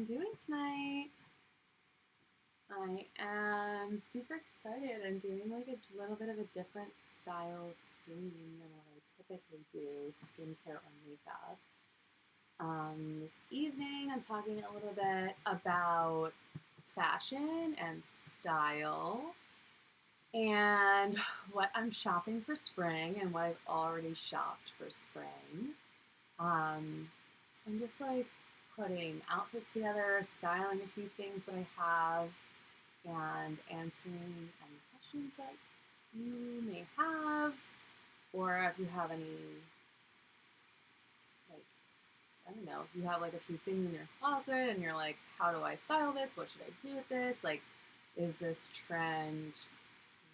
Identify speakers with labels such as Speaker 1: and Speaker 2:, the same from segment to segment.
Speaker 1: I'm doing tonight. I am super excited. I'm doing like a little bit of a different style stream than what I typically do, skincare or makeup. This evening, I'm talking a little bit about fashion and style and what I'm shopping for spring and what I've already shopped for spring. I'm just like putting outfits together, styling a few things that I have, and answering any questions that you may have, or if you have any, like, I don't know, if you have like a few things in your closet and you're like, how do I style this? What should I do with this? Like, is this trend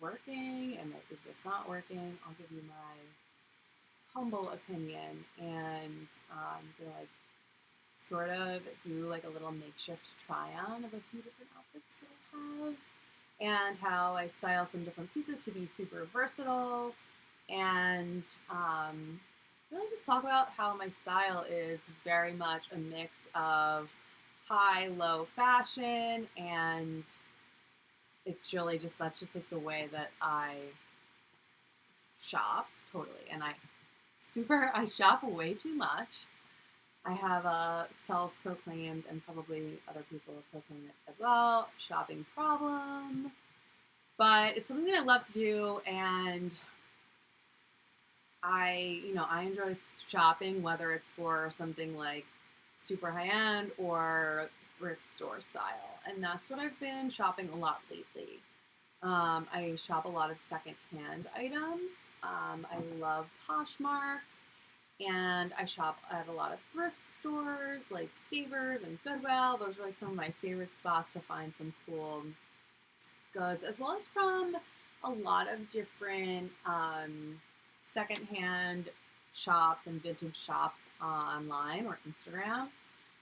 Speaker 1: working? And like, is this not working? I'll give you my humble opinion and gonna like sort of do like a little makeshift try on of a few different outfits that I have and how I style some different pieces to be super versatile and really just talk about how my style is very much a mix of high-low fashion and it's really just that's just like the way that I shop totally and I shop way too much. I have a self-proclaimed, and probably other people have proclaimed it as well, shopping problem. But it's something that I love to do, and I enjoy shopping, whether it's for something like super high-end or thrift store style. And that's what I've been shopping a lot lately. I shop a lot of secondhand items. I love Poshmark. And I shop at a lot of thrift stores like Savers and Goodwill. Those are like some of my favorite spots to find some cool goods, as well as from a lot of different secondhand shops and vintage shops online or Instagram.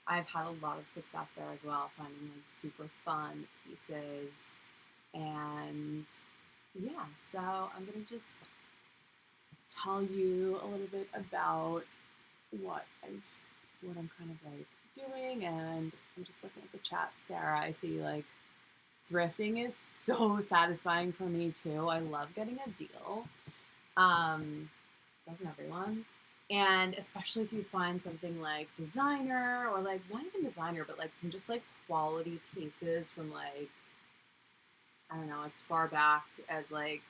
Speaker 1: I've had a lot of success there as well, finding like super fun pieces. And yeah, so I'm gonna just tell you a little bit about what I've what I'm kind of like doing, and I'm just looking at the chat. Sarah, I see like thrifting is so satisfying for me too. I love getting a deal. Doesn't everyone? And especially if you find something like designer or like not even designer, but like some just like quality pieces from like I don't know, as far back as like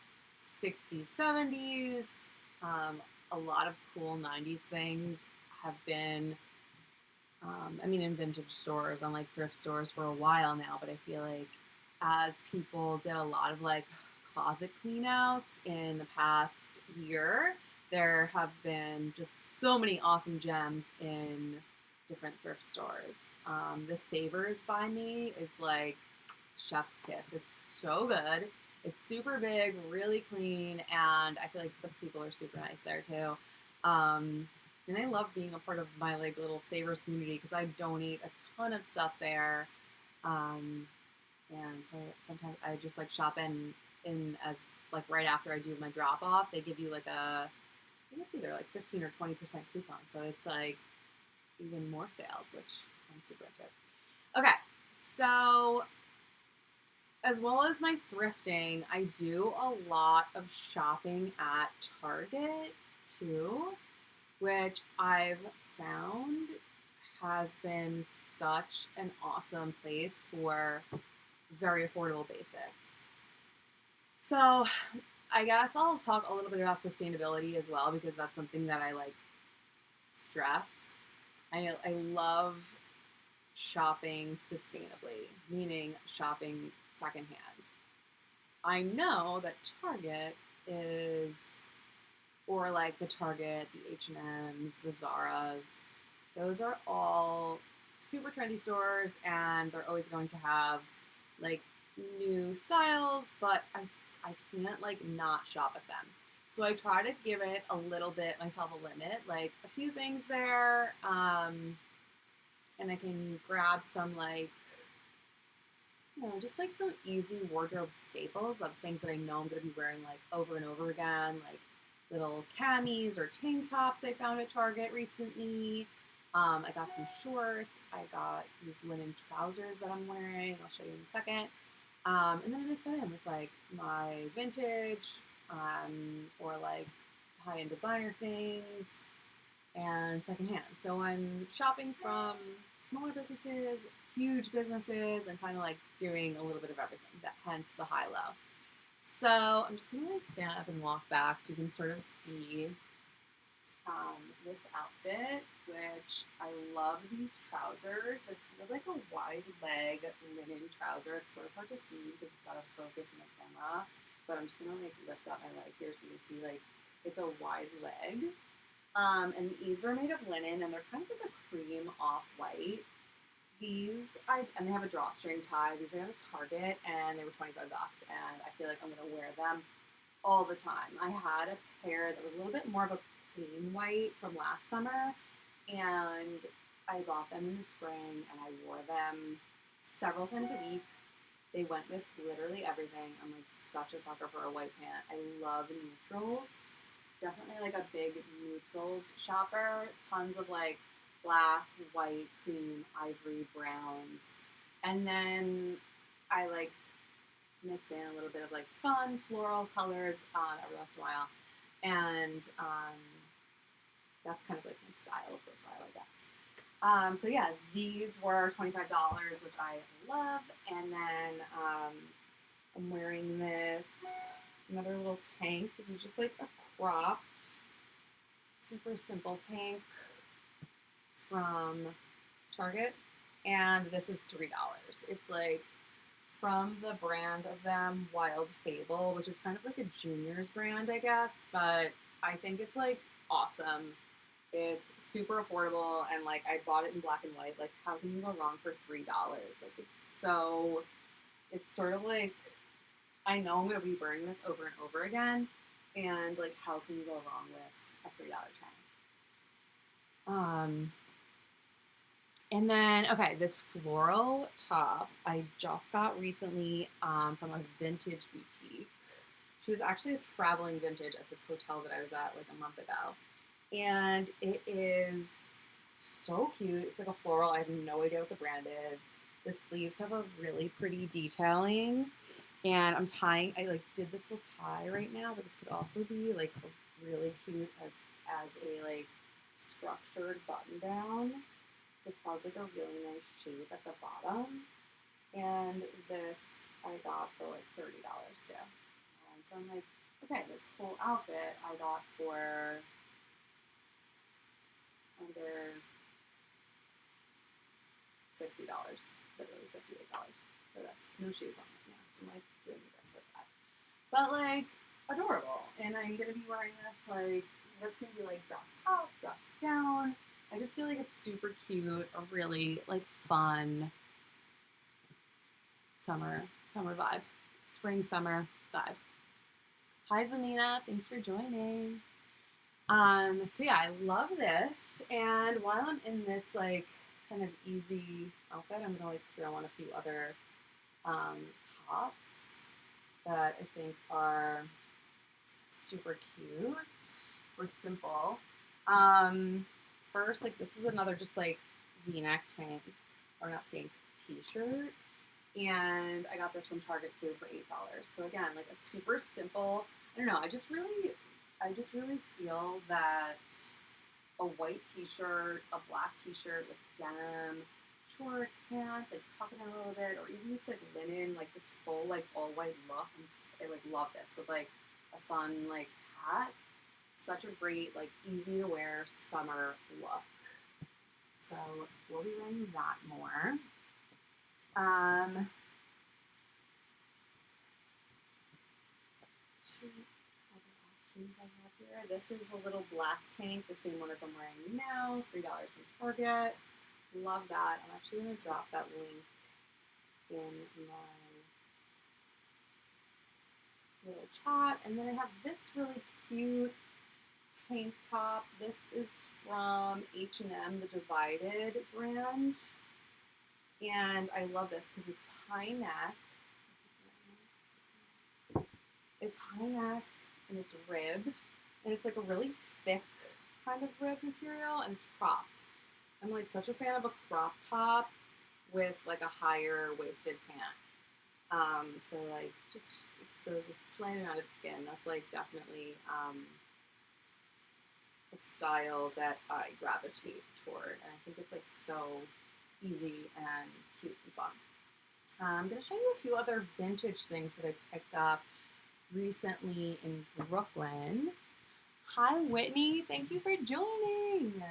Speaker 1: 60s, 70s. A lot of cool 90s things have been, in vintage stores and like thrift stores for a while now, but I feel like as people did a lot of like closet clean outs in the past year, there have been just so many awesome gems in different thrift stores. The Savers by me is like chef's kiss. It's so good. It's super big, really clean, and I feel like the people are super nice there too. And I love being a part of my like little Savers community because I donate a ton of stuff there. And so sometimes I just like shop in as like right after I do my drop off, they give you like I think it's either like 15 or 20% coupon. So it's like even more sales, which I'm super into. Okay, so as well as my thrifting, I do a lot of shopping at Target too, which I've found has been such an awesome place for very affordable basics. So I guess I'll talk a little bit about sustainability as well because that's something that I like stress. I love shopping sustainably, meaning shopping secondhand. I know that Target is, or like the Target, the H&Ms, the Zaras, those are all super trendy stores and they're always going to have like new styles, but I can't like not shop at them. So I try to give it a little bit myself a limit, like a few things there, and I can grab some like just like some easy wardrobe staples of things that I know I'm going to be wearing like over and over again, like little camis or tank tops I found at Target recently. I got some shorts. I got these linen trousers that I'm wearing. I'll show you in a second. And then I mix it in with like my vintage or like high-end designer things and secondhand. So I'm shopping from smaller businesses, huge businesses, and kind of like doing a little bit of everything. That hence the high-low. So I'm just gonna like stand up and walk back so you can sort of see this outfit, which I love these trousers. They're kind of like a wide leg linen trouser. It's sort of hard to see because it's out of focus in the camera, but I'm just gonna like lift up my leg here so you can see like it's a wide leg. And these are made of linen and they're kind of like a cream off-white. And they have a drawstring tie. These are at Target and they were 25 bucks and I feel like I'm gonna wear them all the time. I had a pair that was a little bit more of a cream white from last summer, and I bought them in the spring, and I wore them several times a week. They went with literally everything. I'm like such a sucker for a white pant. I love neutrals. Definitely like a big neutrals shopper. Tons of like black, white, cream, ivory, browns. And then I like mix in a little bit of like fun floral colors every once in a while. And that's kind of like my style profile, I guess. So yeah, these were $25, which I love. And then I'm wearing this another little tank. This is just like a cropped, super simple tank from Target. And this is $3. It's like from the brand of them, Wild Fable, which is kind of like a juniors brand, I guess, but I think it's like awesome. It's super affordable, and like I bought it in black and white. Like, how can you go wrong for $3? Like, it's sort of like I know I'm gonna be wearing this over and over again, and like, how can you go wrong with a $3 tank? And then, okay, this floral top I just got recently from a vintage boutique. She was actually a traveling vintage at this hotel that I was at like a month ago. And it is so cute. It's like a floral. I have no idea what the brand is. The sleeves have a really pretty detailing. And I like did this little tie right now, but this could also be like a really cute as a like structured button down. So it has like a really nice shape at the bottom. And this I got for like $30 too. And so I'm like, okay, this whole outfit I got for under $60, literally $58 for this. No shoes on right now, so I'm like doing it for that. But like adorable, and I'm gonna be wearing this like this can be like dress up, dress down. I just feel like it's super cute, a really like fun summer vibe, spring summer vibe. Hi Zanina, thanks for joining. So yeah, I love this, and while I'm in this like kind of easy outfit, I'm gonna like throw on a few other tops that I think are super cute or simple. First, like this is another just like V-neck tank, or not tank, t-shirt. And I got this from Target too for $8. So again, like a super simple, I don't know, I just really feel that a white t-shirt, a black t-shirt with denim, shorts, pants, like tuck it in a little bit, or even just like linen, like this full like all white look. I like love this with like a fun like hat. Such a great like easy to wear summer look. So we'll be wearing that more. Two other options I have here. This is the little black tank, the same one as I'm wearing now, $3 from Target. Love that. I'm actually going to drop that link in my little chat. And then I have this really cute tank top. This is from H&M, the Divided brand. And I love this because it's high neck. It's high neck and it's ribbed. And it's like a really thick kind of rib material and it's cropped. I'm like such a fan of a crop top with like a higher waisted pant. So like just expose a slight amount of skin. That's like definitely a style that I gravitate toward, and I think it's like so easy and cute and fun. I'm gonna show you a few other vintage things that I picked up recently in Brooklyn. Hi Whitney, thank you for joining.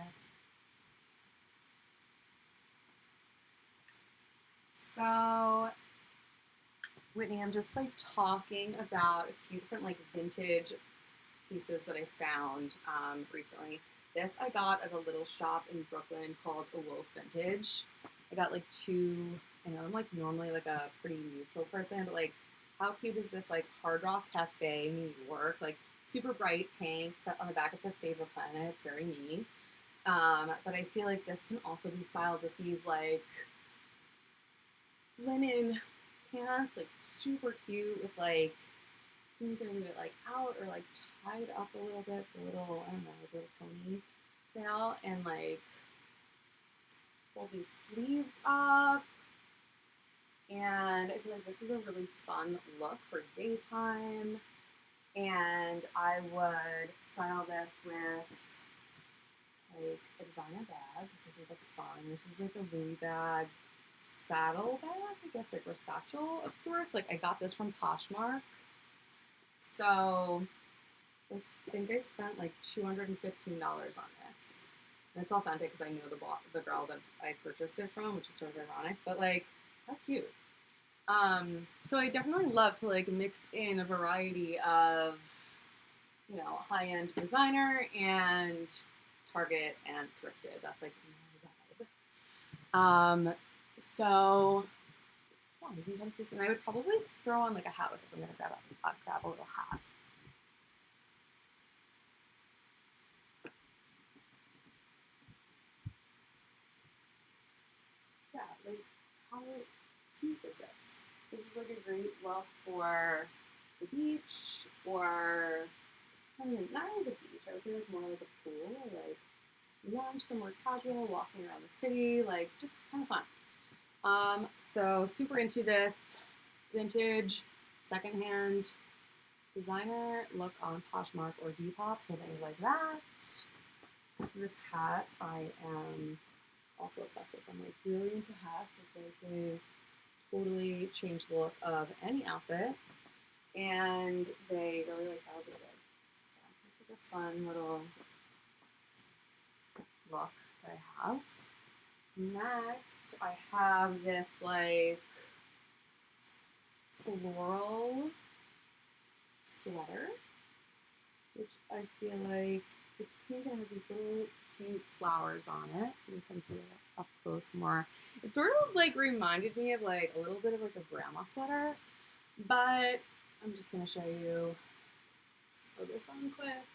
Speaker 1: So Whitney, I'm just like talking about a few different like vintage pieces that I found recently. This I got at a little shop in Brooklyn called Awoke Vintage. I got like two. I know I'm like normally like a pretty neutral person, but like how cute is this like Hard Rock Cafe New York, like super bright tank. On the back it says Save the Planet. It's very neat. But I feel like this can also be styled with these like linen pants, like super cute with like you can either leave it like out or like tied up a little bit, a little, I don't know, like a little ponytail, and like pull these sleeves up. And I feel like this is a really fun look for daytime. And I would style this with like a designer bag because I think that's fun. This is like a Louis bag, saddle bag, I guess like or satchel of sorts. Like I got this from Poshmark. So I think I spent like $215 on this. And it's authentic because I knew the girl that I purchased it from, which is sort of ironic, but like, how cute. So I definitely love to like mix in a variety of, you know, high-end designer and Target and thrifted. That's like my vibe. So yeah, I think that's just, and I would probably throw on like a hat with it. I'm gonna grab a little hat. Yeah, like how cute is this? This is like a great look for the beach or I mean not really the beach. I would say like more like a pool or like lunch somewhere casual, walking around the city, like just kind of fun. So super into this vintage, secondhand designer look on Poshmark or Depop for things like that. This hat I am also obsessed with. I'm like really into hats. I feel like they totally change the look of any outfit, and they really like elevate it. So it's like a fun little look that I have. Next, I have this like floral sweater, which I feel like it's pink and has these little cute flowers on it. You can see it up close more. It sort of like reminded me of like a little bit of like a grandma sweater, but I'm just gonna show you. Throw this on quick.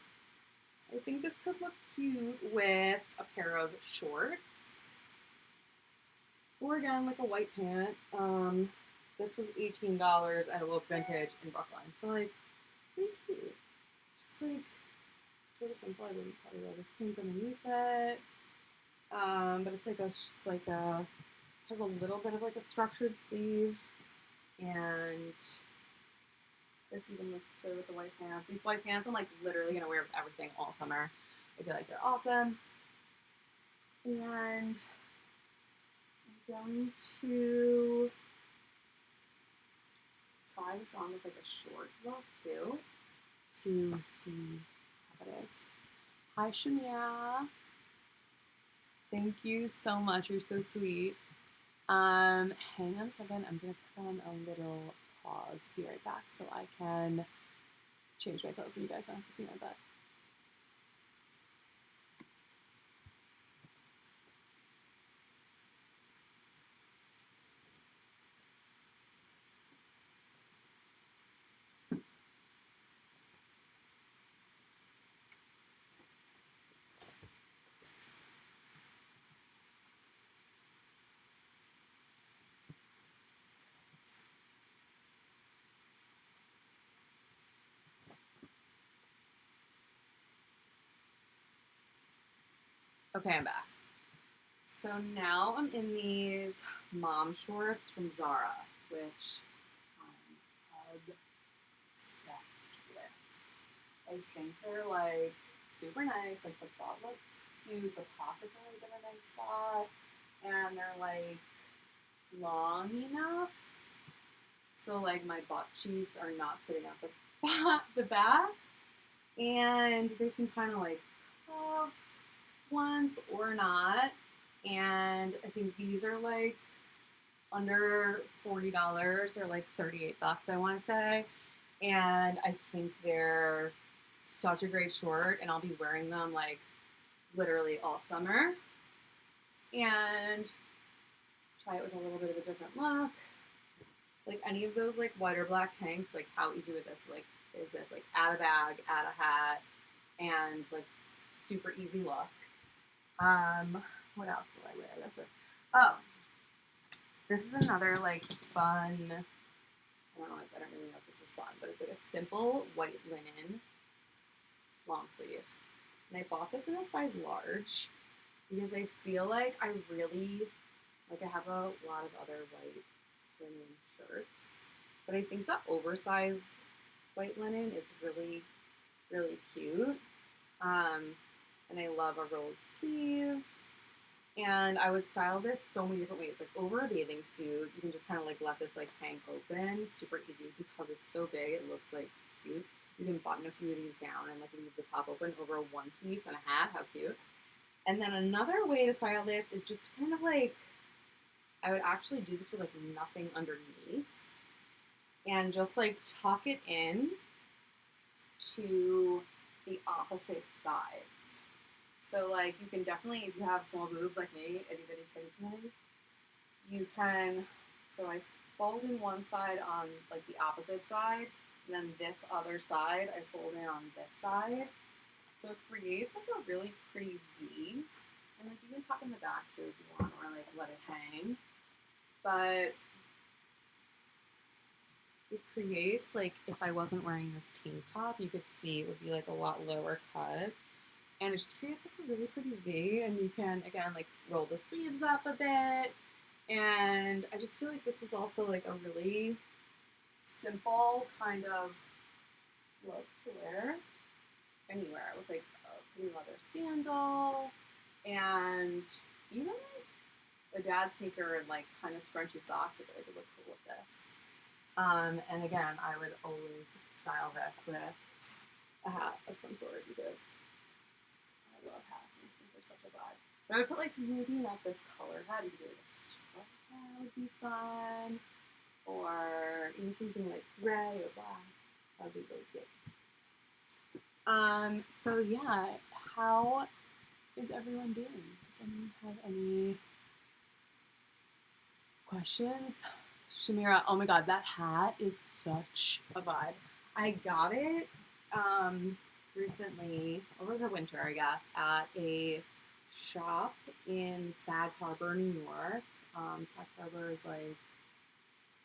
Speaker 1: I think this could look cute with a pair of shorts, or again like a white pant. This was $18 at Awoke Vintage in Brooklyn, so like pretty cute. Just like sort of simple. I wouldn't probably wear this pink underneath it. But it's like has a little bit of like a structured sleeve, and this even looks good with the white pants. These white pants I'm like literally gonna wear with everything all summer. I feel like they're awesome. And I'm going to try this on with like a short look too to see how it is. Hi Shamia. Thank you so much. You're so sweet. Hang on a second. I'm gonna put on a little pause. Be right back so I can change my clothes and you guys don't have to see my butt. Okay, I'm back. So now I'm in these mom shorts from Zara, which I'm obsessed with. I think they're like super nice. Like the butt looks cute, the pockets are like in a nice spot, and they're like long enough so like my butt cheeks are not sitting at the back, and they can kind of like cuff once or not. And I think these are like under $40 or like $38, I want to say. And I think they're such a great short, and I'll be wearing them like literally all summer. And try it with a little bit of a different look. Like any of those like white or black tanks, like how easy with this like is this? Like add a bag, add a hat, and like super easy look. What else will I wear this with? Oh, this is another like fun. I don't really know if this is fun, but it's like a simple white linen long sleeve. And I bought this in a size large because I feel like I really, like I have a lot of other white linen shirts, but I think the oversized white linen is really, really cute. And I love a rolled sleeve. And I would style this so many different ways. Like over a bathing suit, you can just kind of like let this like hang open, super easy because it's so big. It looks like cute. You can button a few of these down and like leave the top open over a one piece and a hat. How cute. And then another way to style this is just kind of like, I would actually do this with like nothing underneath and just like tuck it in to the opposite sides. So like you can definitely, if you have small boobs like me, itty bitty titty community, you can, so I fold in one side on like the opposite side, and then this other side I fold in on this side. So it creates like a really pretty V. And like you can tuck in the back too if you want, or like let it hang. But it creates like, if I wasn't wearing this tank top, you could see it would be like a lot lower cut. And it just creates like a really pretty V, and you can, again, like roll the sleeves up a bit. And I just feel like this is also like a really simple kind of look to wear anywhere with like a pretty leather sandal and even like a dad sneaker and like kind of scrunchy socks. I feel like it would look cool with this. And again, I would always style this with a hat of some sort because I love hats and I think they're such a vibe. But I would put like maybe not this color hat, you could do like a striped hat would be fun. Or even something like gray or black. That would be really cute. So yeah, how is everyone doing? Does anyone have any questions? Shamira, oh my god, that hat is such a vibe. I got it recently, over the winter, I guess, at a shop in Sag Harbor, New York. Sag Harbor is like,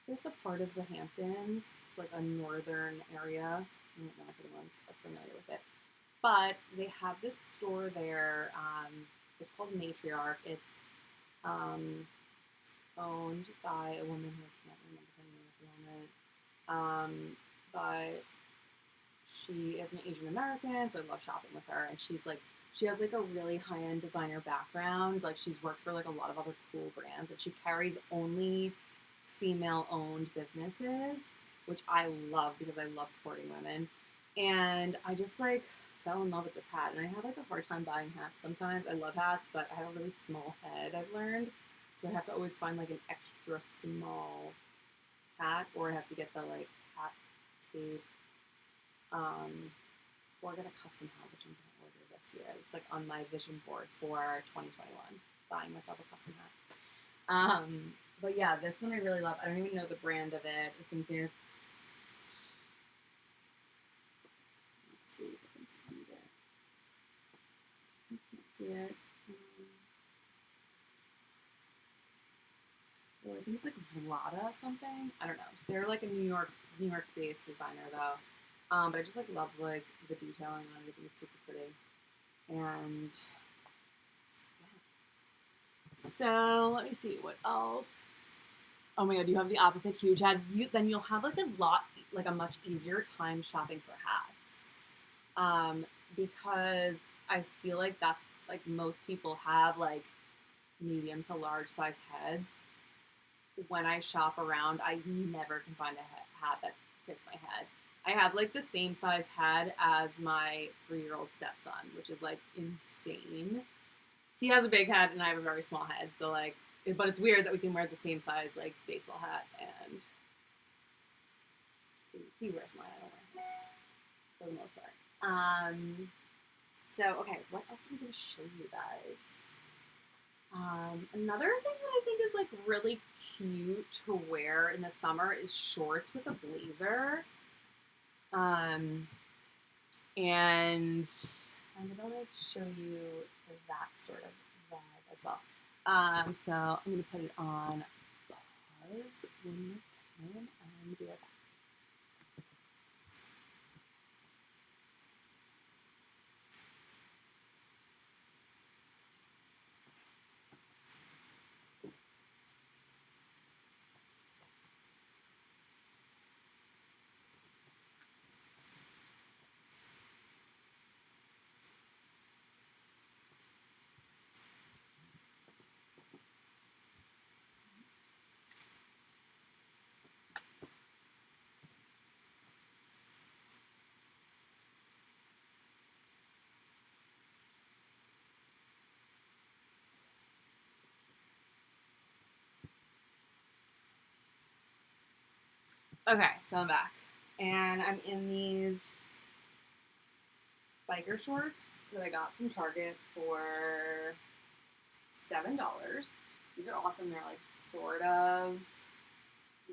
Speaker 1: it's a part of the Hamptons. It's like a northern area. I don't know if anyone's familiar with it. But they have this store there. It's called Matriarch. It's owned by a woman who I can't remember her name at the moment. But she is an Asian American, so I love shopping with her. And she's like, she has like a really high-end designer background. Like she's worked for like a lot of other cool brands, and she carries only female-owned businesses, which I love because I love supporting women. And I just like fell in love with this hat, and I have like a hard time buying hats sometimes. I love hats, but I have a really small head, I've learned, so I have to always find like an extra small hat, or I have to get the like hat tape, or get a custom hat, which I'm gonna order this year. It's like on my vision board for 2021, buying myself a custom hat. But yeah, this one I really love. I don't even know the brand of it. I think it's, let's see if I can see it. I can't see it. Well, I think it's like Vlada something. I don't know. They're like a New York-based designer though. But I just like love like the detailing on it. I think it's super pretty. And yeah. So let me see what else. Oh my god, you have the opposite huge head. Then you'll have like a much easier time shopping for hats. Because I feel like that's like most people have like medium to large size heads. When I shop around, I never can find a hat that fits my head. I have like the same size head as my 3-year-old stepson, which is like insane. He has a big head and I have a very small head, so like, but it's weird that we can wear the same size like baseball hat, and he wears mine. I don't wear his for the most part. So okay, what else am I going to show you guys? Another thing that I think is like really cute to wear in the summer is shorts with a blazer. And I'm gonna like show you that sort of vibe as well. So I'm gonna put it on pause when I can and be right back. Okay, so I'm back, and I'm in these biker shorts that I got from Target for $7. These are awesome. They're like sort of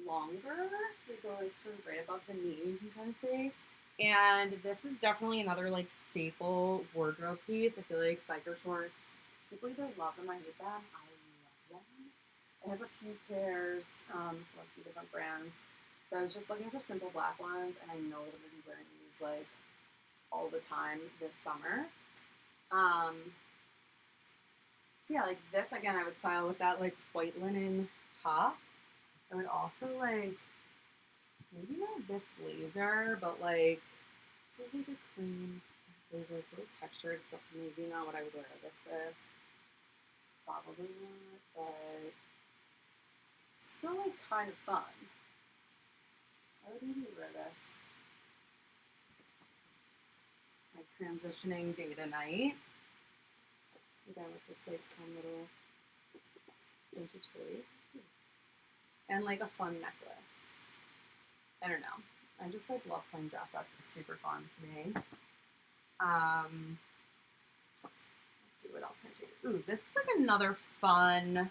Speaker 1: longer, so they go like sort of right above the knee, you can kind of see. And this is definitely another like staple wardrobe piece. I feel like biker shorts, people either love them or hate them. I love them. I have a few pairs from a few different brands. But I was just looking for simple black ones, and I know that I'm gonna be wearing these like all the time this summer. So yeah, like this again, I would style with that like white linen top. I would also like maybe not this blazer, but like this is like a cream blazer. It's a little textured, except maybe not what I would wear this with. Probably not, but still like kind of fun. I would maybe wear this like transitioning day to night. Again with this like fun little vintage hoodie. And like a fun necklace. I don't know. I just like love playing dress up. It's super fun to me. Let's see what else can I show you. Ooh, this is like another fun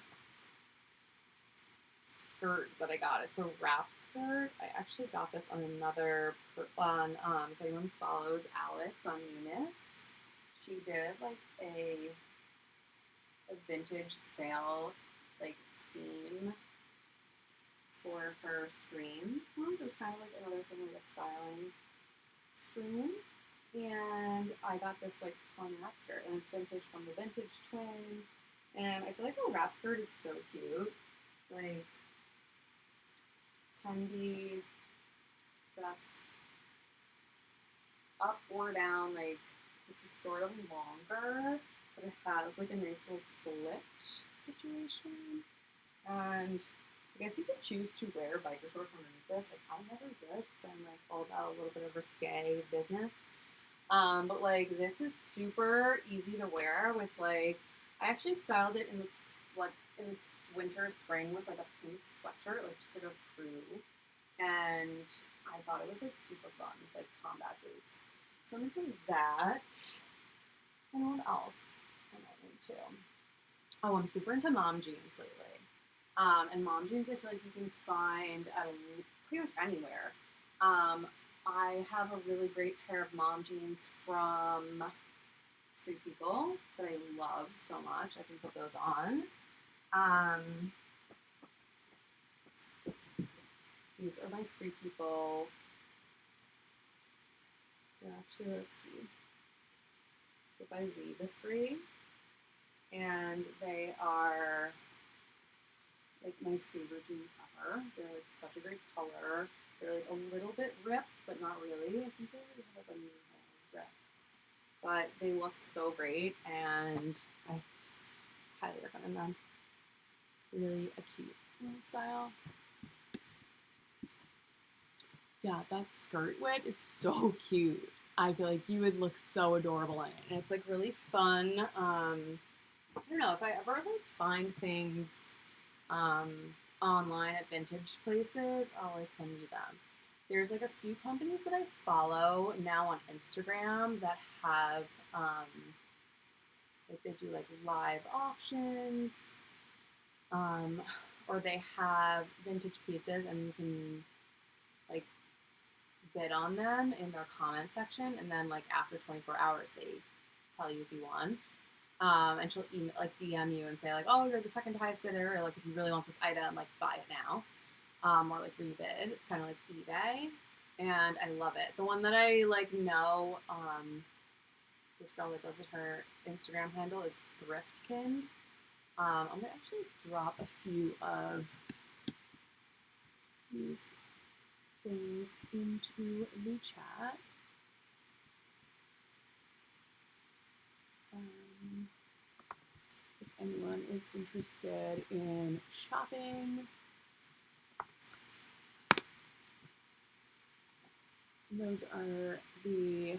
Speaker 1: skirt that I got. It's a wrap skirt. I actually got this on another if anyone follows Alex on NEWNESS, she did like a vintage sale like theme for her stream once. It was kind of like another thing like a styling stream. And I got this like fun wrap skirt, and it's vintage from the Vintage Twin. And I feel like a wrap skirt is so cute. Like, can be just up or down. Like, this is sort of longer, but it has like a nice little slit situation. And I guess you could choose to wear biker shorts underneath this. Like, I never did because I'm like all about a little bit of risque business. But like this is super easy to wear with like, I actually styled it in this winter spring with like a pink sweatshirt, like just like a crew, and I thought it was like super fun with like combat boots. So I'm gonna do that. And what else am I into? Oh, I'm super into mom jeans lately. And mom jeans I feel like you can find at pretty much anywhere. I have a really great pair of mom jeans from Free People that I love so much. I can put those on. These are my Free People. They're actually, let's see. If I read the free. and they are like my favorite jeans ever. They're like such a great color. They're like a little bit ripped, but not really. I think they have like a medium rip, but they look so great, and I highly recommend them. Really a cute little style. Yeah, that skirt width is so cute. I feel like you would look so adorable in it, and it's like really fun. I don't know if I ever like find things um, online at vintage places, I'll like send you them. There's like a few companies that I follow now on Instagram that have like they do like live auctions, or they have vintage pieces and you can like bid on them in their comment section, and then like after 24 hours they tell you if you won. And she'll email, like DM you and say like, oh, you're the second highest bidder, or like if you really want this item, like buy it now, or like rebid. It's kind of like eBay, and I love it. The one that I like know, this girl that does it, her Instagram handle is Thriftkind. I'm gonna actually drop a few of these things into the chat. If anyone is interested in shopping. Those are the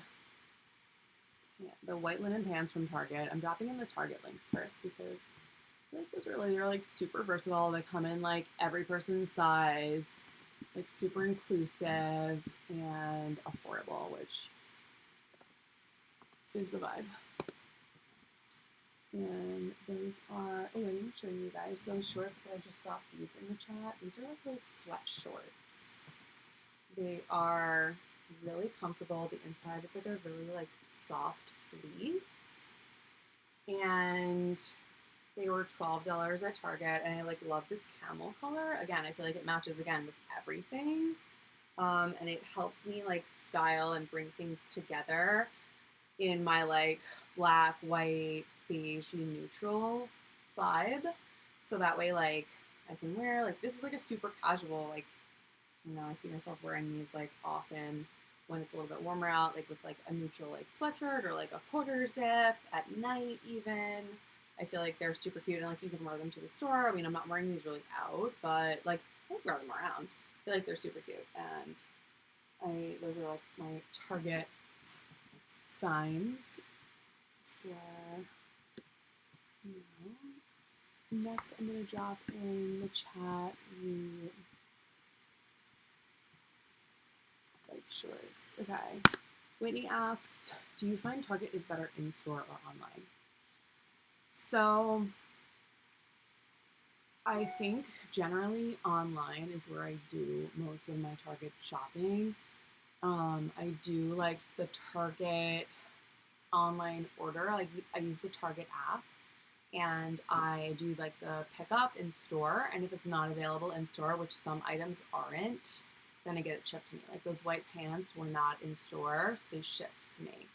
Speaker 1: white linen pants from Target. I'm dropping in the Target links first because I feel like those really are like super versatile. They come in like every person's size, like super inclusive and affordable, which is the vibe. And those are, oh, let me show you guys those shorts that I just got these in the chat. These are like those sweat shorts. They are really comfortable. The inside is like a really like soft fleece. And they were $12 at Target, and I like love this camel color. Again, I feel like it matches again with everything. And it helps me like style and bring things together in my like black, white, beige, neutral vibe. So that way like I can wear like, this is like a super casual, like, you know, I see myself wearing these like often when it's a little bit warmer out, like with like a neutral like sweatshirt or like a quarter zip at night even. I feel like they're super cute, and like you can wear them to the store. I mean, I'm not wearing these really out, but like I wear them around. I feel like they're super cute, and those are like my Target finds. You know. Next, I'm gonna drop in the chat the like shorts. Okay. Whitney asks, do you find Target is better in store or online? So I think generally online is where I do most of my Target shopping. I do like the Target online order. Like I use the Target app, and I do like the pickup in store. And if it's not available in store, which some items aren't, then I get it shipped to me. Like those white pants were not in store, so they shipped to me.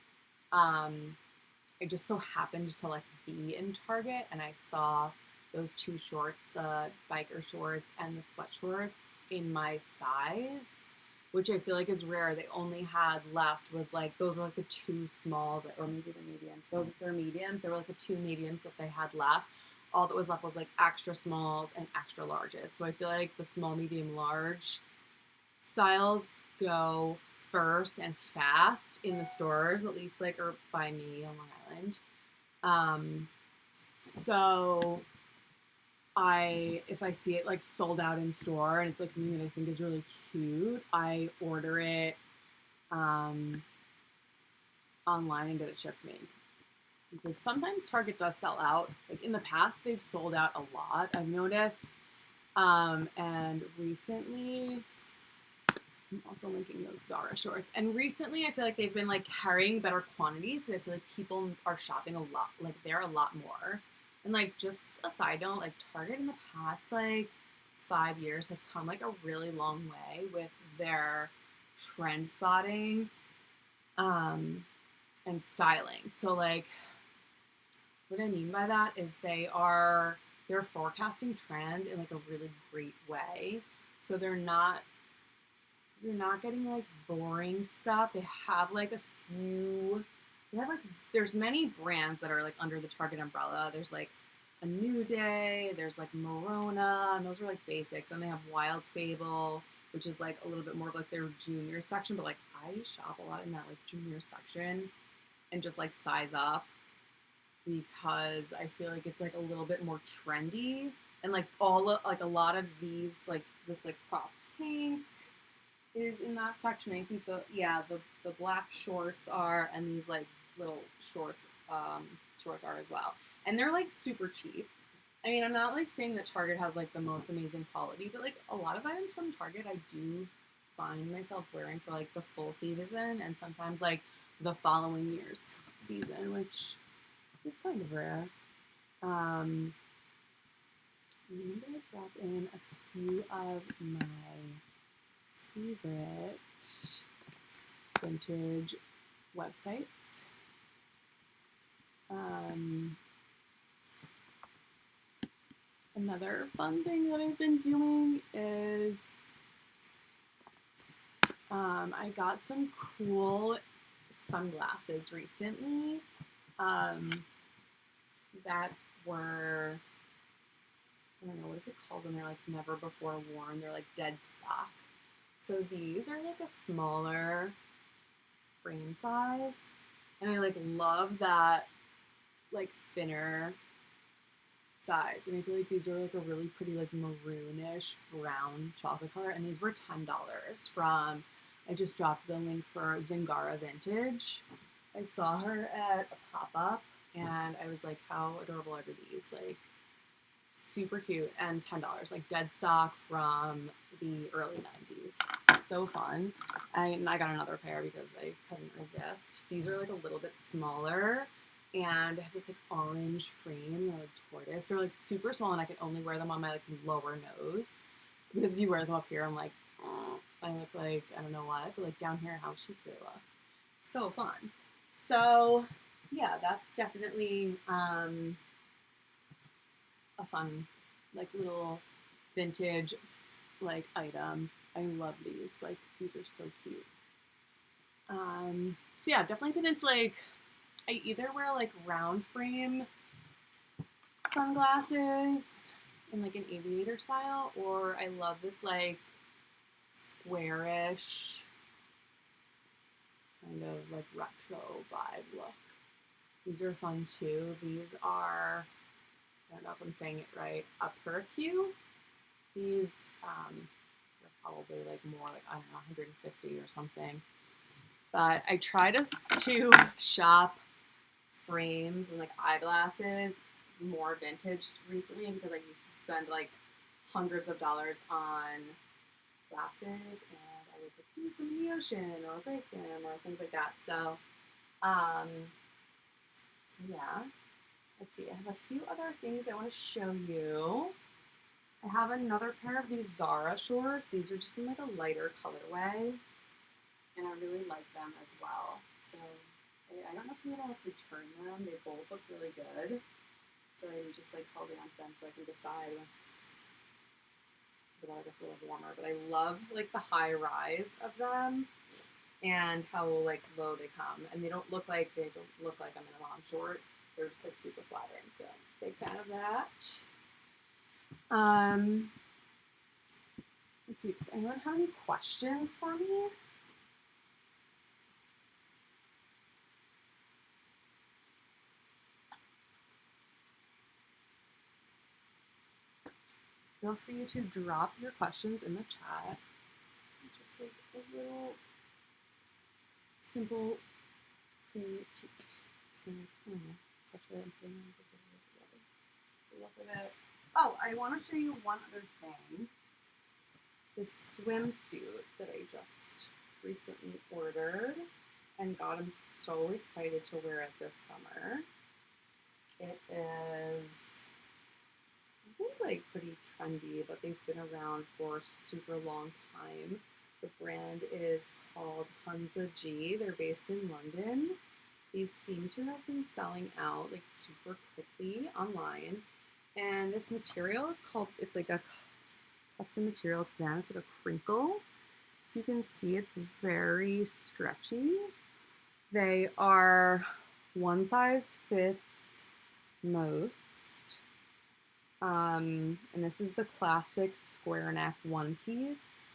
Speaker 1: I just so happened to like be in Target, and I saw those two shorts, the biker shorts and the sweat shorts, in my size, which I feel like is rare. They only had left was like, those were like the two smalls, or maybe the mediums. They're mediums. They were like the two mediums that they had left. All that was left was like extra smalls and extra larges. So I feel like the small, medium, large styles go first and fast in the stores, at least like, or by me on Long Island. So if I see it like sold out in store and it's like something that I think is really cute, I order it online and get it shipped to me. Because sometimes Target does sell out. Like in the past, they've sold out a lot, I've noticed. And recently, I'm also linking those Zara shorts. And recently, I feel like they've been like carrying better quantities. So I feel like people are shopping a lot. Like they're a lot more. And like just a side note, like Target in the past like 5 years has come like a really long way with their trend spotting and styling. So like what I mean by that is they're forecasting trends in like a really great way. So you're not getting like boring stuff. They have like a few. They have like there's many brands that are like under the Target umbrella. There's like a New Day. There's like Morona, and those are like basics. Then they have Wild Fable, which is like a little bit more of like their junior section. But like I shop a lot in that like junior section and just like size up because I feel like it's like a little bit more trendy and like like a lot of these like this like cropped tank is in that section. I think the black shorts are and these like little shorts are as well. And they're like super cheap. I mean, I'm not like saying that Target has like the most amazing quality, but like a lot of items from Target I do find myself wearing for like the full season and sometimes like the following year's season, which is kind of rare. I'm gonna drop in a few of my favorite vintage websites. Another fun thing that I've been doing is I got some cool sunglasses recently that were, I don't know, what is it called when they're like never before worn? They're like dead stock. So these are like a smaller frame size. And I like love that like thinner size. And I feel like these are like a really pretty like maroonish brown chocolate color. And these were $10 from, I just dropped the link for Zingara Vintage. I saw her at a pop-up and I was like, how adorable are these? Like super cute and $10, like dead stock from the early 90s. So fun. And I got another pair because I couldn't resist. These are like a little bit smaller and they have this like orange frame. They're like tortoise. They're like super small and I can only wear them on my like lower nose because if you wear them up here, I'm like, I look like I don't know what, but like down here, how chic they look. So fun. So yeah, that's definitely a fun like little vintage like item. I love these. Like these are so cute. So yeah, I've definitely been into like I either wear like round frame sunglasses in like an aviator style, or I love this like squarish kind of like retro vibe look. These are fun too. These are, I don't know if I'm saying it right, a percu. These are probably like more like, I don't know, 150 or something. But I try to shop frames and like eyeglasses more vintage recently because I used to spend like hundreds of dollars on glasses and I would like, use them in the ocean or break them or things like that. So, yeah. Let's see, I have a few other things I want to show you. I have another pair of these Zara shorts. These are just in like a lighter colorway. And I really like them as well. So I don't know if I'm going to have to return them. They both look really good. So I'm just like holding on to them so I can decide once the weather gets a little warmer. But I love like the high rise of them and how like low they come. And they don't look like I'm in a mom short. They're just like super flattering. So big fan of that. Let's see, does anyone have any questions for me? Feel free to drop your questions in the chat. Just like a little simple creative. Look at it. Oh, I want to show you one other thing. This swimsuit that I just recently ordered and God, I'm so excited to wear it this summer. It is, I think, like pretty trendy, but they've been around for a super long time. The brand is called Hunza G. They're based in London. These seem to have been selling out like super quickly online. And this material is called, it's like a custom material. It's like a crinkle. So you can see it's very stretchy. They are one size fits most. And this is the classic square neck one piece.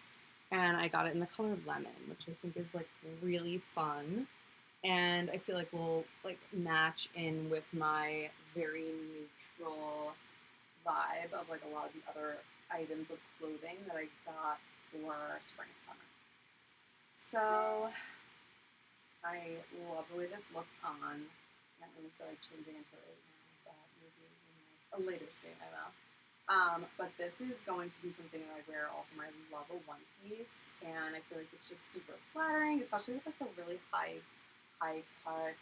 Speaker 1: And I got it in the color lemon, which I think is like really fun. And I feel like will like match in with my very neutral vibe of like a lot of the other items of clothing that I got for spring and summer. So I love the way this looks on. I don't really feel like changing into it right now, but maybe in like a later state I will. But this is going to be something that I wear all summer. I love a one piece, and I feel like it's just super flattering, especially with like the really high cut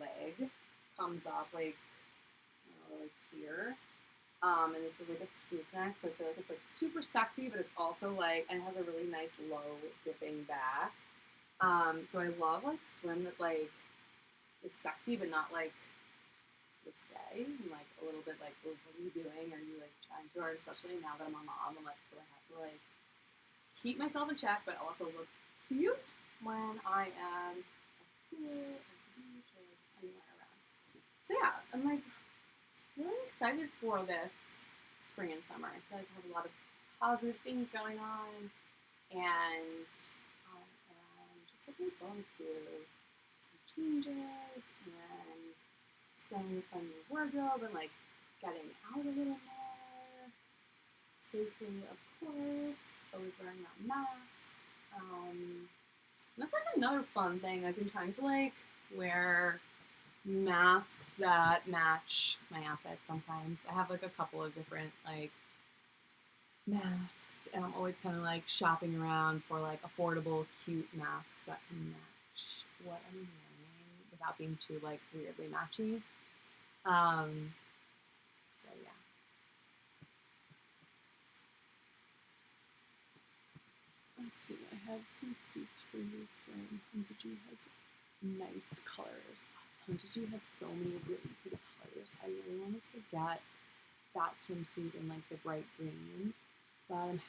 Speaker 1: leg. Comes up like, you know, like here. And this is like a scoop neck, so I feel like it's like super sexy, but it's also like, and it has a really nice low dipping back. So I love like swim that like is sexy, but not like risque, and like a little bit like, what are you doing? Are you like trying too hard? Especially now that I'm a mom, I'm like, do I have to like keep myself in check, but also look cute when I am here at the beach or anywhere around. So yeah, I'm like really excited for this spring and summer. I feel like I have a lot of positive things going on, and I am just looking forward to some changes and staying with my new wardrobe and like getting out a little more safely, of course. Always wearing that mask. That's like another fun thing. I've been trying to like wear masks that match my outfit sometimes. I have like a couple of different like masks, and I'm always kind of like shopping around for like affordable, cute masks that can match what I'm wearing without being too like weirdly matchy. So yeah. Let's see, I have some suits for you. Hunza has nice colors. Hunza has so many really pretty colors. I really wanted to get that swimsuit in like the bright green,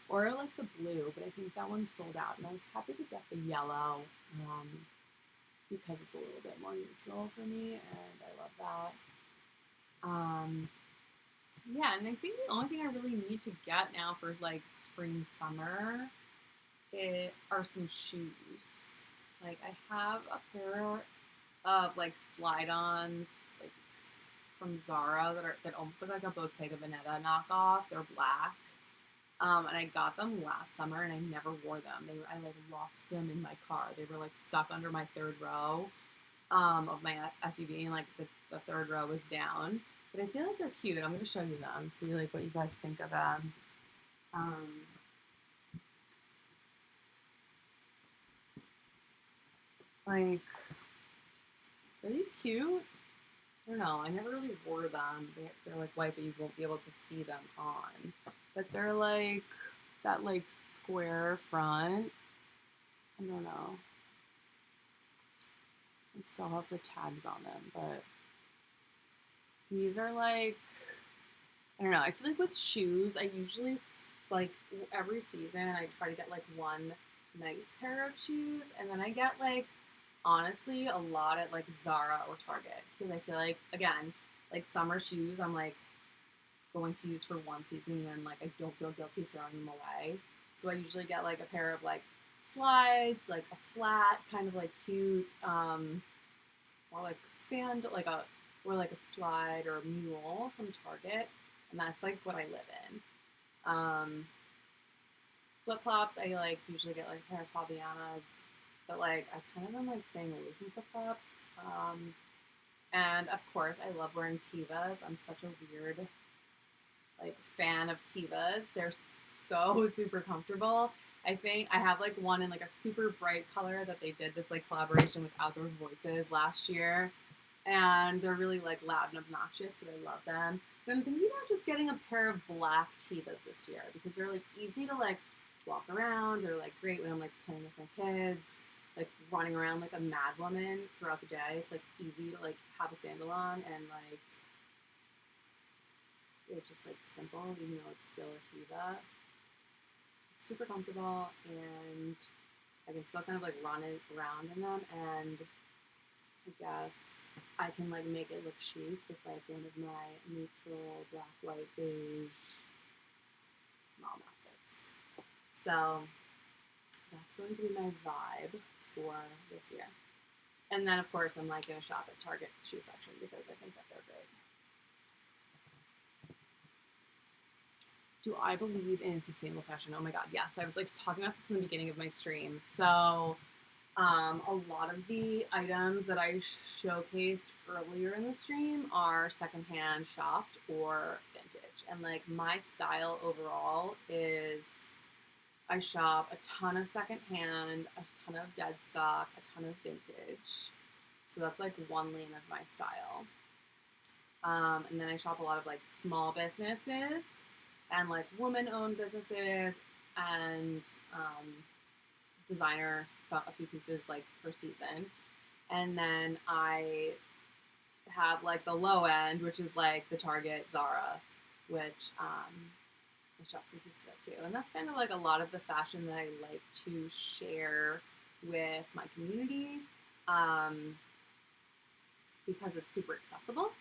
Speaker 1: or like the blue, but I think that one's sold out. And I was happy to get the yellow because it's a little bit more neutral for me, and I love that. Yeah, and I think the only thing I really need to get now for like spring summer are some shoes. Like I have a pair of like slide-ons like from Zara that almost look like a Bottega Veneta knockoff. They're black. And I got them last summer and I never wore them. I like lost them in my car. They were like stuck under my third row of my SUV, and like the third row was down. But I feel like they're cute. I'm gonna show you them. See like what you guys think of them. Like, are these cute? I don't know. I never really wore them. They're like white, but you won't be able to see them on. But they're like that like square front. I don't know. I still have the tags on them, but these are like, I don't know. I feel like with shoes, I usually like every season I try to get like one nice pair of shoes, and then I get like honestly a lot at like Zara or Target, because I feel like again like summer shoes I'm like going to use for one season, and like I don't feel guilty throwing them away. So I usually get like a pair of like slides, like a flat kind of like cute, or like sand, like a or like a slide or a mule from Target, and that's like what I live in. Flip flops, I like usually get like a pair of Fabianas, but like I kind of am like staying away from flip flops. And of course, I love wearing Tevas. I'm such a weird like fan of Tevas. They're so super comfortable. I think I have like one in like a super bright color that they did this like collaboration with Outdoor Voices last year, and they're really like loud and obnoxious, but I love them. But I'm thinking about just getting a pair of black Tevas this year because they're like easy to like walk around. They're like great when I'm like playing with my kids, like running around like a mad woman throughout the day. It's like easy to like have a sandal on and like it's just like simple, even though it's still a Teva. It's super comfortable and I can still kind of like run it around in them, and I guess I can like make it look chic with like one of my neutral black, white, beige mom outfits. So that's going to be my vibe for this year. And then of course I'm like gonna shop at Target's shoe section because I think that they're great. Do I believe in sustainable fashion? Oh my god, yes. I was like talking about this in the beginning of my stream. So a lot of the items that I showcased earlier in the stream are secondhand shopped or vintage. And like my style overall is I shop a ton of secondhand, a ton of dead stock, a ton of vintage. So that's like one lane of my style. And then I shop a lot of like small businesses and like woman-owned businesses and designer, so a few pieces like per season. And then I have like the low end, which is like the Target, Zara, which I shop some pieces of too. And that's kind of like a lot of the fashion that I like to share with my community because it's super accessible.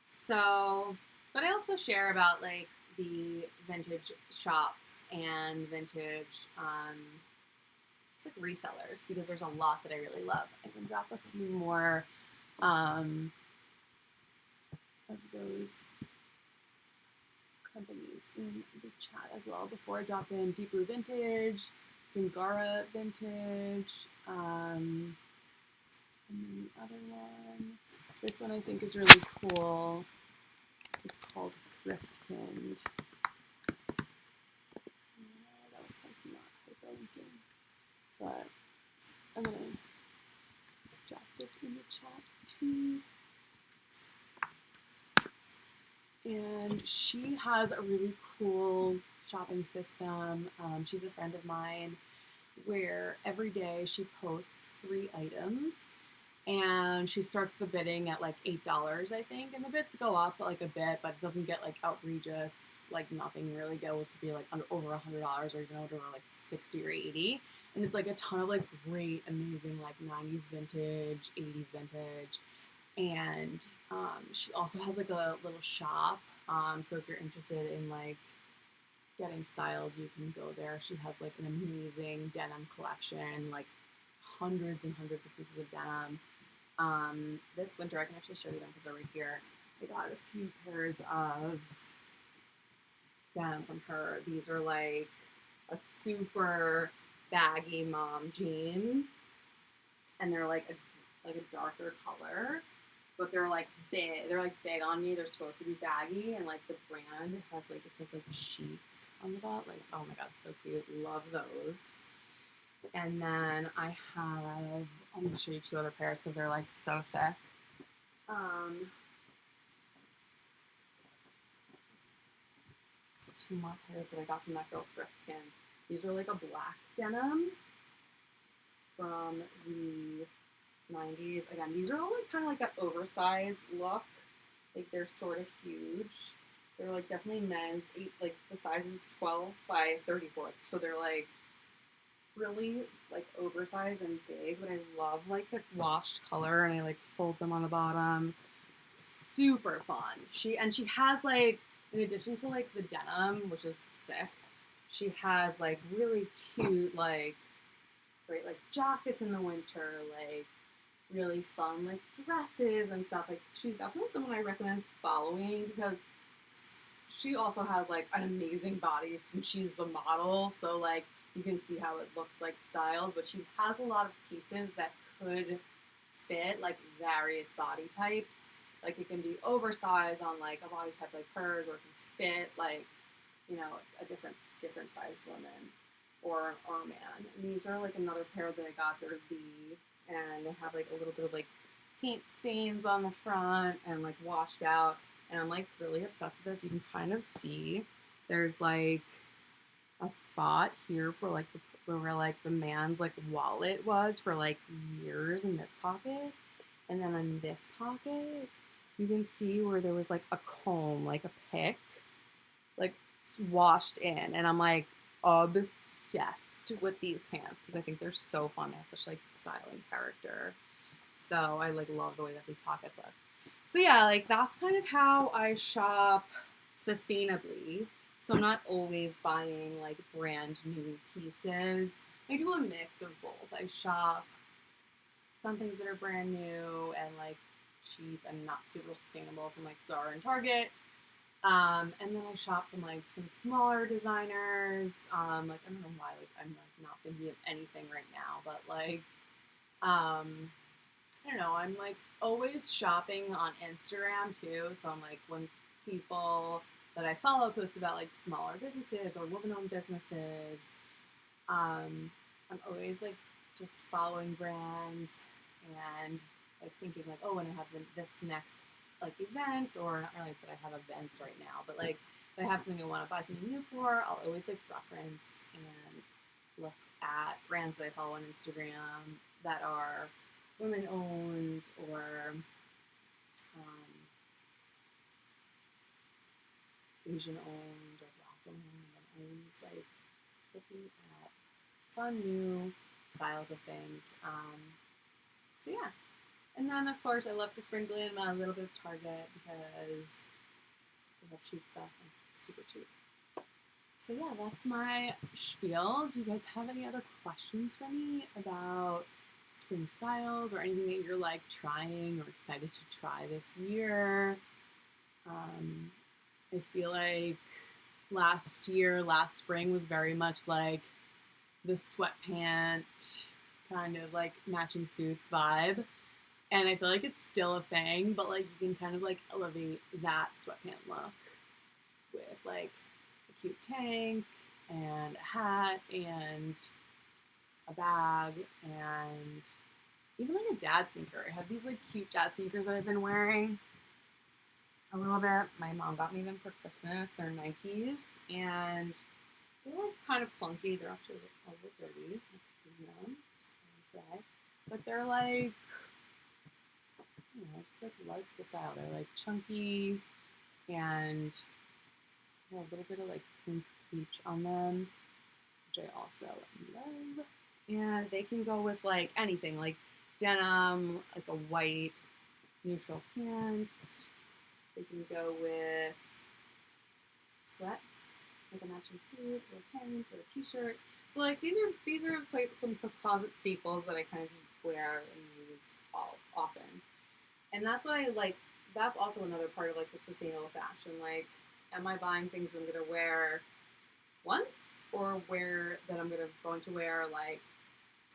Speaker 1: So, but I also share about like the vintage shops and vintage just like resellers because there's a lot that I really love. I can drop a few more of those companies in the chat as well. Before I dropped in Deep Blue Vintage, Zingara Vintage, and then the other one. This one I think is really cool. It's called Thriftkind. That looks like not hyperlinking, but I'm gonna drop this in the chat too. And she has a really cool shopping system. She's a friend of mine where every day she posts 3 items and she starts the bidding at like $8, I think, and the bids go up like a bit, but it doesn't get like outrageous. Like nothing really goes to be like over $100 or even over like 60 or 80. And it's like a ton of like great, amazing like 90s vintage, 80s vintage. And she also has like a little shop. So if you're interested in like getting styled, you can go there. She has like an amazing denim collection, like hundreds and hundreds of pieces of denim. This winter, I can actually show you them because they're right here. I got a few pairs of denim from her. These are like a super baggy mom jean, and they're like a darker color, but they're like big. They're like big on me. They're supposed to be baggy, and like the brand has like it says like chic on the belt. Like oh my god, so cute. Love those. And then I have, I'm going to show you 2 other pairs because they're like so sick. 2 more pairs that I got from that girl Thriftkind. These are like a black denim from the 90s. Again, these are all like kind of like that oversized look. Like they're sort of huge. They're like definitely men's. Like the size is 12 by 34. So they're like really like oversized and big, but I love like the washed color and I like fold them on the bottom. Super fun. She has like, in addition to like the denim, which is sick, she has like really cute like great like jackets in the winter, like really fun like dresses and stuff. Like she's definitely someone I recommend following because she also has like an amazing body since she's the model, so like you can see how it looks like styled, but she has a lot of pieces that could fit like various body types. Like it can be oversized on like a body type like hers, or it can fit like, you know, a different sized woman or a man. And these are like another pair that I got. They're V, and they have like a little bit of like paint stains on the front and like washed out. And I'm like really obsessed with this. You can kind of see there's like a spot here for like where like the man's like wallet was for like years in this pocket. And then in this pocket, you can see where there was like a comb, like a pick, like washed in. And I'm like obsessed with these pants because I think they're so fun. They have such like styling character. So I like love the way that these pockets look. So yeah, like that's kind of how I shop sustainably. So I'm not always buying like brand new pieces. I do a mix of both. I shop some things that are brand new and like cheap and not super sustainable from like Zara and Target. And then I shop from like some smaller designers. Like I don't know why like I'm like not thinking of anything right now, but like I don't know, I'm like always shopping on Instagram too. So I'm like when people that I follow post about like smaller businesses or women-owned businesses, I'm always like just following brands and like thinking like, oh, when I have this next like event, or not really that I have events right now, but like if I have something I want to buy something new for, I'll always like reference and look at brands that I follow on Instagram that are women owned or um, Asian owned or Black owned. I'm always like looking at fun new styles of things. So yeah, and then of course I love to sprinkle in a little bit of Target because they have cheap stuff and it's super cheap. So yeah, that's my spiel. Do you guys have any other questions for me about spring styles or anything that you're like trying or excited to try this year? I feel like last spring was very much like the sweatpant kind of like matching suits vibe. And I feel like it's still a thing, but like you can kind of like elevate that sweatpant look with like a cute tank and a hat and a bag and even like a dad sneaker. I have these like cute dad sneakers that I've been wearing a little bit. My mom got me them for Christmas. They're Nikes and they're like kind of clunky. They're actually a little dirty. But they're like, I just like the style. They're like chunky and a little bit of like pink peach on them, which I also love. And they can go with like anything, like denim, like a white neutral pants. They can go with sweats, like a matching suit, or a tank, or a t-shirt. So like these are like some closet staples that I kind of wear and use often. And that's what I like. That's also another part of like the sustainable fashion. Like, am I buying things I'm gonna wear once, or that I'm going to wear like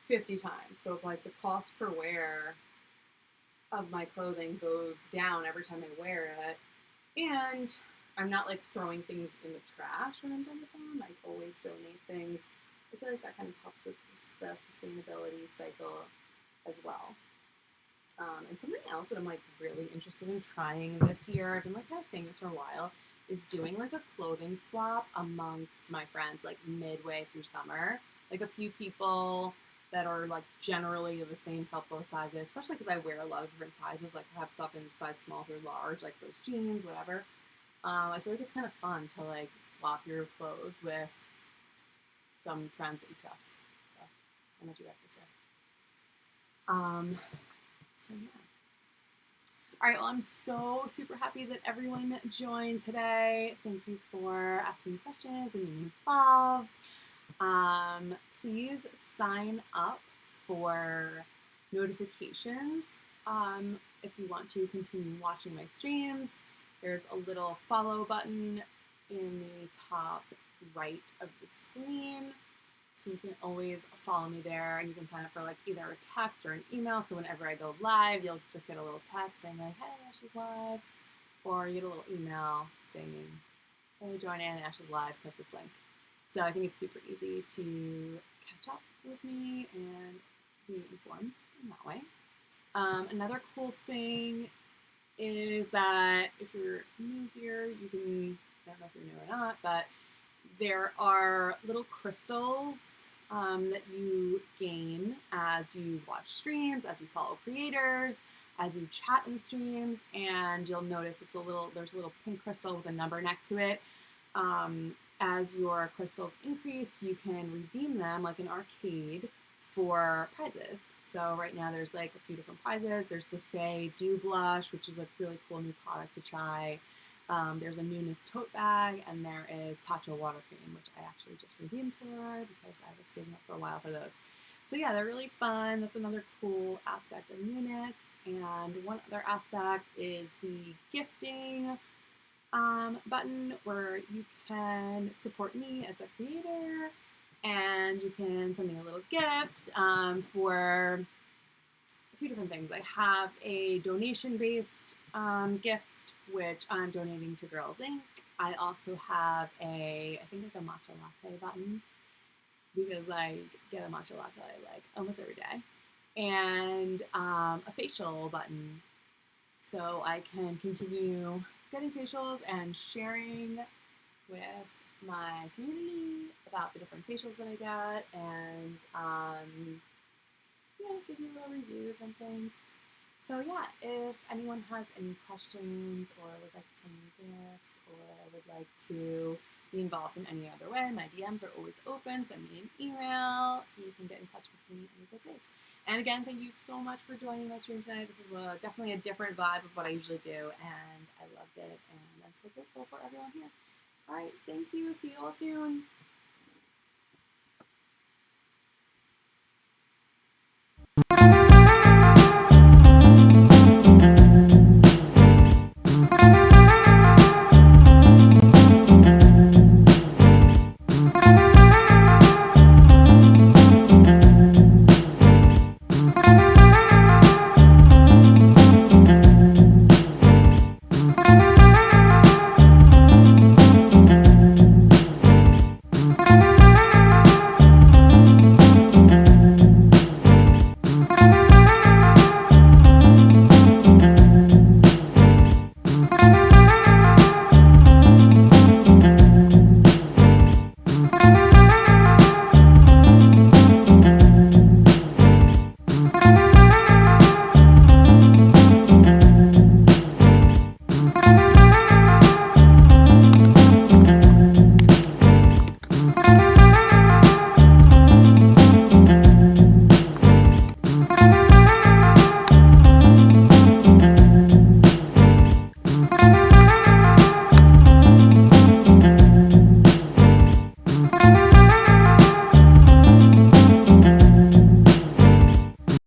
Speaker 1: 50 times? So if like the cost per wear of my clothing goes down every time I wear it, and I'm not like throwing things in the trash when I'm done with them. I always donate things. I feel like that kind of helps with the sustainability cycle as well. And something else that I'm like really interested in trying this year, I've been like kind of saying this for a while, is doing like a clothing swap amongst my friends like midway through summer. Like a few people that are like generally of the same felt both sizes, especially because I wear a lot of different sizes. Like I have stuff in size small through large, like those jeans, whatever. I feel like it's kind of fun to like swap your clothes with some friends that you trust. So I'm gonna do that this year. So yeah. All right, well, I'm so super happy that everyone joined today. Thank you for asking questions and being involved. Please sign up for notifications if you want to continue watching my streams. There's a little follow button in the top right of the screen. So you can always follow me there, and you can sign up for like either a text or an email. So whenever I go live, you'll just get a little text saying like, "Hey, Ashley's live," or you get a little email saying, "Hey, join in, Ashley's live. Click this link." So I think it's super easy to catch up with me and be informed in that way. Another cool thing is that if you're new here, you can, I don't know if you're new or not, but there are little crystals that you gain as you watch streams, as you follow creators, as you chat in streams, and you'll notice there's a little pink crystal with a number next to it. As your crystals increase, you can redeem them like an arcade for prizes. So right now there's like a few different prizes. There's the Say Dew Blush, which is a really cool new product to try. There's a NEWNESS tote bag, and there is Tacho water cream, which I actually just redeemed for because I was saving up for a while for those. So yeah, they're really fun. That's another cool aspect of NEWNESS. And one other aspect is the gifting button, where you can support me as a creator, and you can send me a little gift for a few different things. I have a donation-based gift, which I'm donating to Girls Inc. I also have I think like a matcha latte button, because I get a matcha latte like almost every day, and a facial button, so I can continue getting facials and sharing with my community about the different facials that I get, and yeah, give you little reviews and things. So yeah, if anyone has any questions or would like to send me a gift or would like to be involved in any other way, my DMs are always open. Send me an email. You can get in touch with me any of those ways. And again, thank you so much for joining my stream tonight. This was definitely a different vibe of what I usually do, and I loved it, and I'm so grateful for everyone here. All right, thank you. See you all soon.